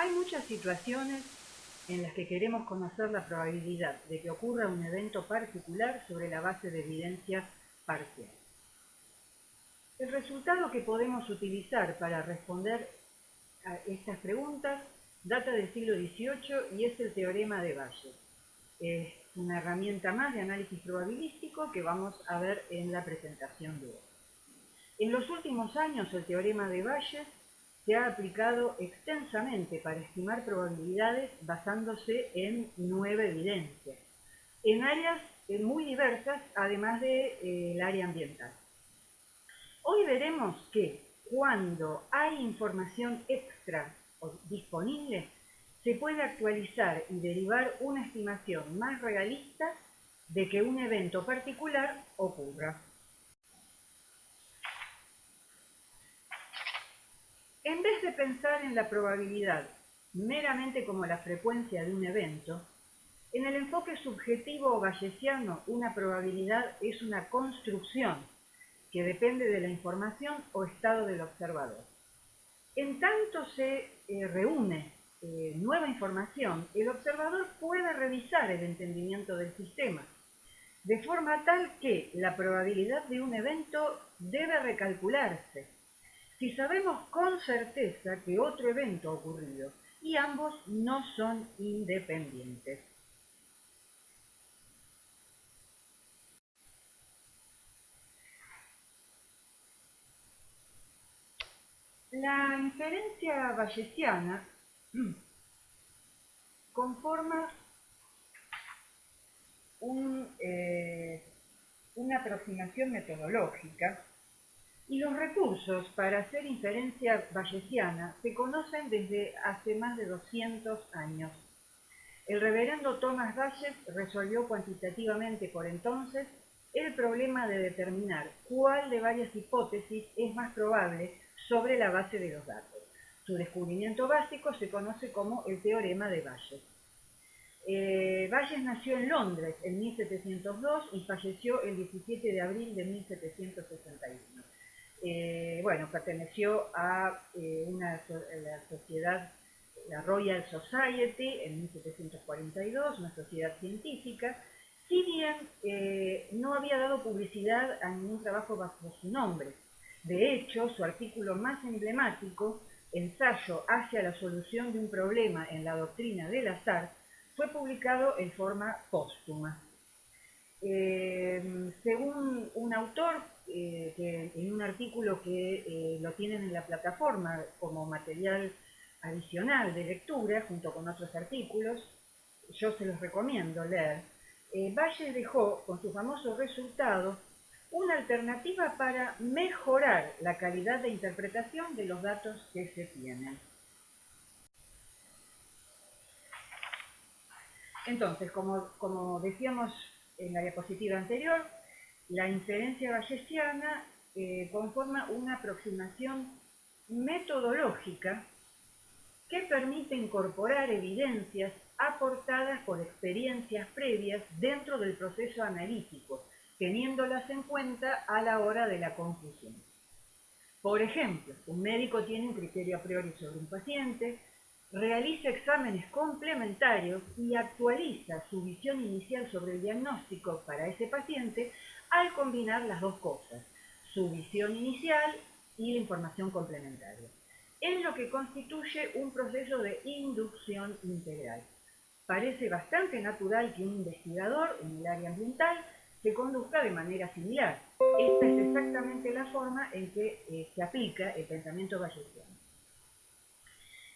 Hay muchas situaciones en las que queremos conocer la probabilidad de que ocurra un evento particular sobre la base de evidencias parciales. El resultado que podemos utilizar para responder a estas preguntas data del siglo XVIII y es el teorema de Bayes. Es una herramienta más de análisis probabilístico que vamos a ver en la presentación de hoy. En los últimos años el teorema de Bayes se ha aplicado extensamente para estimar probabilidades basándose en 9 evidencias, en áreas muy diversas, además del área ambiental. Hoy veremos que cuando hay información extra o disponible, se puede actualizar y derivar una estimación más realista de que un evento particular ocurra. En vez de pensar en la probabilidad meramente como la frecuencia de un evento, en el enfoque subjetivo bayesiano, una probabilidad es una construcción que depende de la información o estado del observador. En tanto se reúne nueva información, el observador puede revisar el entendimiento del sistema, de forma tal que la probabilidad de un evento debe recalcularse si sabemos con certeza que otro evento ha ocurrido y ambos no son independientes. La inferencia bayesiana conforma una aproximación metodológica y los recursos para hacer inferencia bayesiana se conocen desde hace más de 200 años. El reverendo Thomas Bayes resolvió cuantitativamente por entonces el problema de determinar cuál de varias hipótesis es más probable sobre la base de los datos. Su descubrimiento básico se conoce como el teorema de Bayes. Bayes nació en Londres en 1702 y falleció el 17 de abril de 1761. Perteneció a la sociedad, la Royal Society, en 1742, una sociedad científica. Si bien no había dado publicidad a ningún trabajo bajo su nombre. De hecho, su artículo más emblemático, Ensayo hacia la solución de un problema en la doctrina del azar, fue publicado en forma póstuma. Según un autor, que en un artículo que lo tienen en la plataforma como material adicional de lectura, junto con otros artículos, yo se los recomiendo leer, Bayes dejó con su famoso resultado una alternativa para mejorar la calidad de interpretación de los datos que se tienen. Entonces, como decíamos en la diapositiva anterior, la inferencia bayesiana conforma una aproximación metodológica que permite incorporar evidencias aportadas por experiencias previas dentro del proceso analítico, teniéndolas en cuenta a la hora de la conclusión. Por ejemplo, un médico tiene un criterio a priori sobre un paciente, realiza exámenes complementarios y actualiza su visión inicial sobre el diagnóstico para ese paciente al combinar las dos cosas, su visión inicial y la información complementaria. Es lo que constituye un proceso de inducción integral. Parece bastante natural que un investigador en el área ambiental se conduzca de manera similar. Esta es exactamente la forma en que se aplica el pensamiento bayesiano.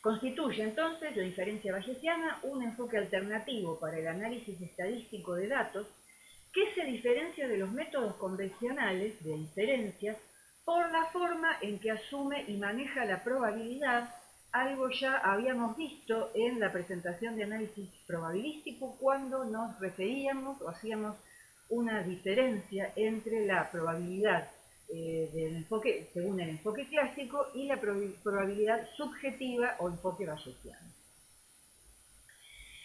Constituye entonces la inferencia bayesiana un enfoque alternativo para el análisis estadístico de datos que se diferencia de los métodos convencionales de inferencia por la forma en que asume y maneja la probabilidad, algo ya habíamos visto en la presentación de análisis probabilístico cuando nos referíamos o hacíamos una diferencia entre la probabilidad del enfoque, según el enfoque clásico, y la probabilidad subjetiva o enfoque bayesiano.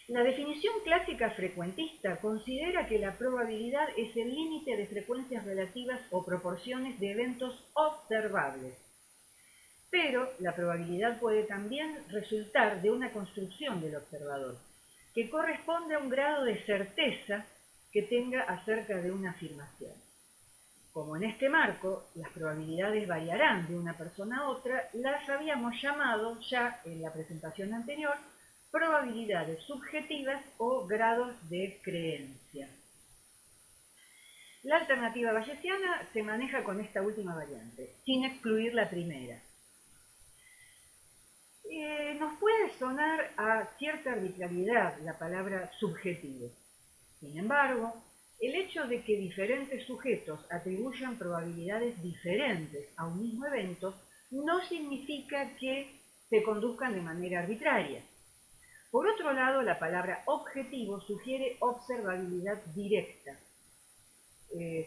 La definición clásica frecuentista considera que la probabilidad es el límite de frecuencias relativas o proporciones de eventos observables. pero la probabilidad puede también resultar de una construcción del observador, que corresponde a un grado de certeza que tenga acerca de una afirmación. Como en este marco las probabilidades variarán de una persona a otra, las habíamos llamado ya en la presentación anterior probabilidades subjetivas o grados de creencia. La alternativa bayesiana se maneja con esta última variante, sin excluir la primera. Nos puede sonar a cierta arbitrariedad la palabra subjetivo. Sin embargo, el hecho de que diferentes sujetos atribuyan probabilidades diferentes a un mismo evento no significa que se conduzcan de manera arbitraria. Por otro lado, la palabra objetivo sugiere observabilidad directa.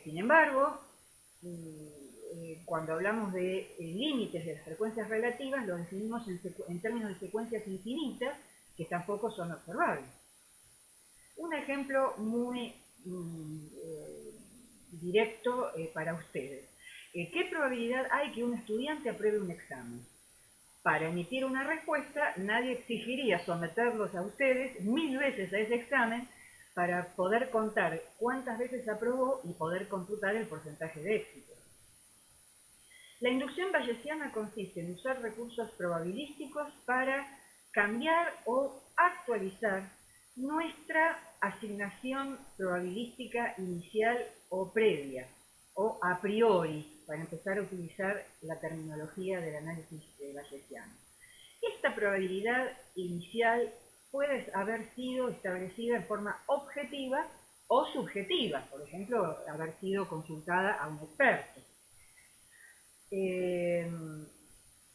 Sin embargo, cuando hablamos de límites de las frecuencias relativas, lo definimos en términos de secuencias infinitas que tampoco son observables. Un ejemplo muy directo para ustedes. ¿Qué probabilidad hay que un estudiante apruebe un examen? Para emitir una respuesta, nadie exigiría someterlos a ustedes 1000 veces a ese examen para poder contar cuántas veces aprobó y poder computar el porcentaje de éxito. La inducción bayesiana consiste en usar recursos probabilísticos para cambiar o actualizar nuestra asignación probabilística inicial o previa, o a priori, para empezar a utilizar la terminología del análisis bayesiano. Esta probabilidad inicial puede haber sido establecida en forma objetiva o subjetiva, por ejemplo, haber sido consultada a un experto,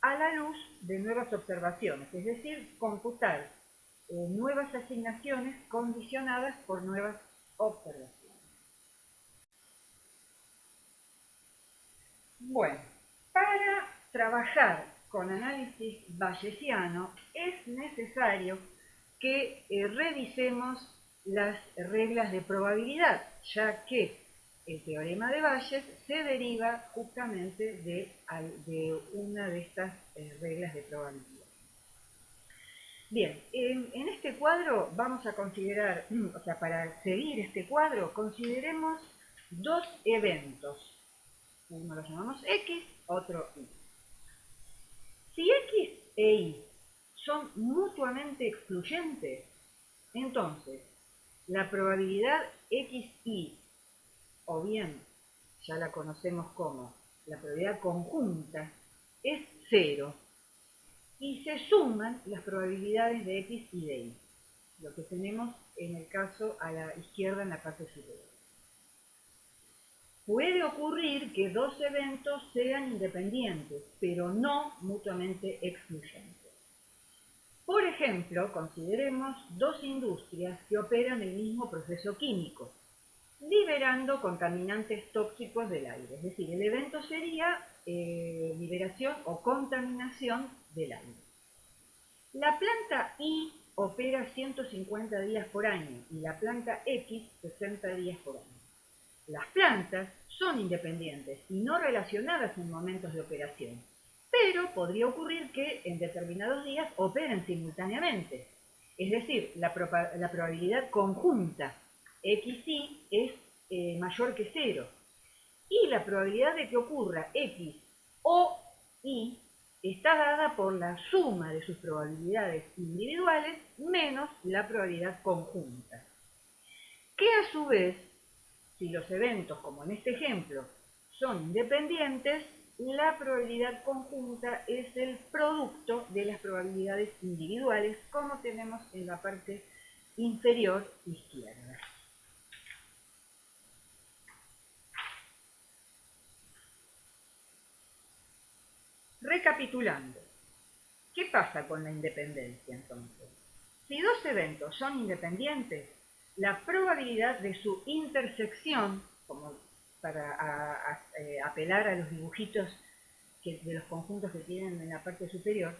a la luz de nuevas observaciones, es decir, computar nuevas asignaciones condicionadas por nuevas observaciones. Bueno, para trabajar con análisis bayesiano es necesario que revisemos las reglas de probabilidad, ya que el teorema de Bayes se deriva justamente de una de estas reglas de probabilidad. Bien, en este cuadro vamos a considerar, o sea, para seguir este cuadro, consideremos dos eventos. Uno lo llamamos X, otro Y. Si X e Y son mutuamente excluyentes, entonces la probabilidad XY, o bien ya la conocemos como la probabilidad conjunta, es 0. Y se suman las probabilidades de X y de Y, lo que tenemos en el caso a la izquierda en la parte superior. Puede ocurrir que dos eventos sean independientes, pero no mutuamente excluyentes. Por ejemplo, consideremos dos industrias que operan el mismo proceso químico, liberando contaminantes tóxicos del aire. Es decir, el evento sería liberación o contaminación del aire. La planta Y opera 150 días por año y la planta X 60 días por año. Las plantas son independientes y no relacionadas en momentos de operación, pero podría ocurrir que en determinados días operen simultáneamente. Es decir, la probabilidad conjunta XY es mayor que 0. Y la probabilidad de que ocurra X o Y está dada por la suma de sus probabilidades individuales menos la probabilidad conjunta. Que a su vez, si los eventos, como en este ejemplo, son independientes, la probabilidad conjunta es el producto de las probabilidades individuales, como tenemos en la parte inferior izquierda. Recapitulando, ¿qué pasa con la independencia entonces? Si dos eventos son independientes, la probabilidad de su intersección, como para apelar a los dibujitos de los conjuntos que tienen en la parte superior,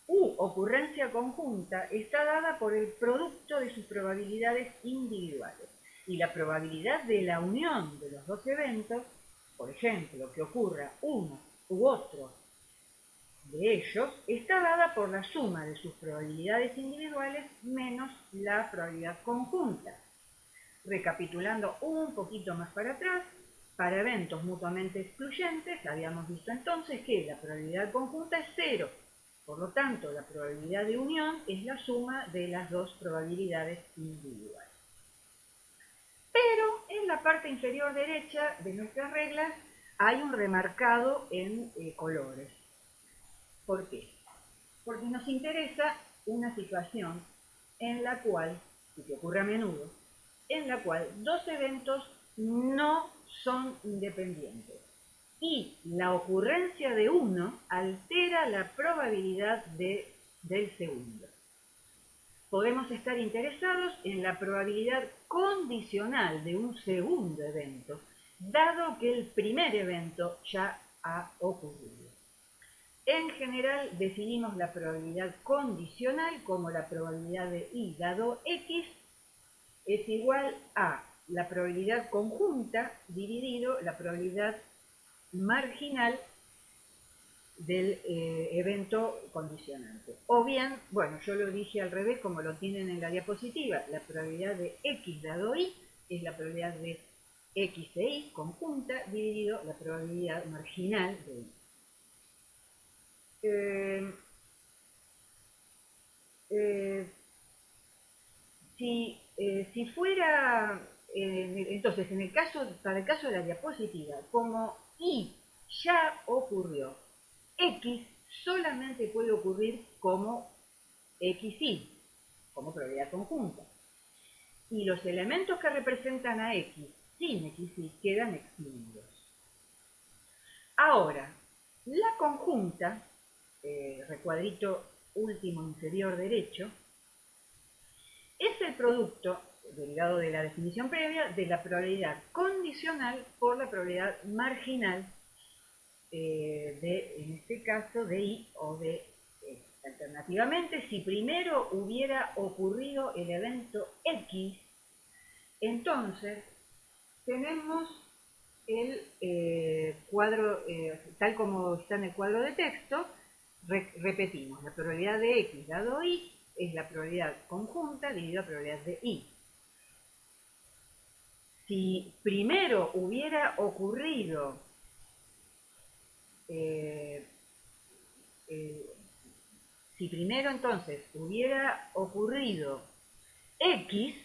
u ocurrencia conjunta, está dada por el producto de sus probabilidades individuales. Y la probabilidad de la unión de los dos eventos, por ejemplo, que ocurra uno u otro de ellos está dada por la suma de sus probabilidades individuales menos la probabilidad conjunta. Recapitulando un poquito más para atrás, para eventos mutuamente excluyentes habíamos visto entonces que la probabilidad conjunta es 0. Por lo tanto, la probabilidad de unión es la suma de las dos probabilidades individuales. Pero en la parte inferior derecha de nuestras reglas hay un remarcado en colores. ¿Por qué? Porque nos interesa una situación en la cual, y que ocurre a menudo, en la cual dos eventos no son independientes y la ocurrencia de uno altera la probabilidad del segundo. Podemos estar interesados en la probabilidad condicional de un segundo evento, dado que el primer evento ya ha ocurrido. En general definimos la probabilidad condicional como la probabilidad de i dado x es igual a la probabilidad conjunta dividido la probabilidad marginal del evento condicionante. O bien, bueno, yo lo dije al revés como lo tienen en la diapositiva, la probabilidad de x dado y es la probabilidad de x e y conjunta dividido la probabilidad marginal de y. Si fuera, entonces, para el caso de la diapositiva, como y ya ocurrió, x solamente puede ocurrir como xy, como probabilidad conjunta. Y los elementos que representan a x sin xy quedan excluidos. Ahora, la conjunta, recuadrito último inferior derecho, es el producto, derivado de la definición previa, de la probabilidad condicional por la probabilidad marginal en este caso, de y o de x. Alternativamente, si primero hubiera ocurrido el evento x, entonces tenemos el cuadro, tal como está en el cuadro de texto, repetimos, la probabilidad de x dado y es la probabilidad conjunta dividida la probabilidad de y. Si primero hubiera ocurrido si primero entonces hubiera ocurrido x,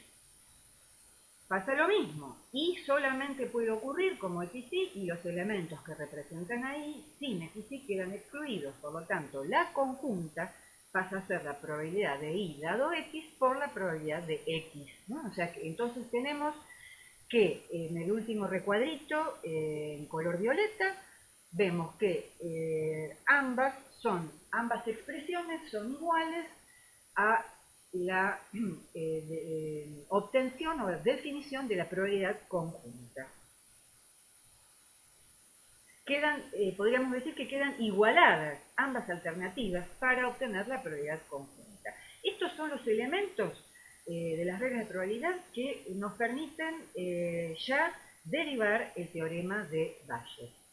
pasa lo mismo. Y solamente puede ocurrir como xy y los elementos que representan ahí sin xy quedan excluidos. Por lo tanto, la conjunta pasa a ser la probabilidad de y dado x por la probabilidad de x, ¿no? O sea que entonces tenemos que en el último recuadrito, en color violeta, vemos que ambas expresiones son iguales a la obtención o definición de la probabilidad conjunta. Podríamos decir que quedan igualadas ambas alternativas para obtener la probabilidad conjunta. Estos son los elementos de las reglas de probabilidad que nos permiten ya derivar el teorema de Bayes.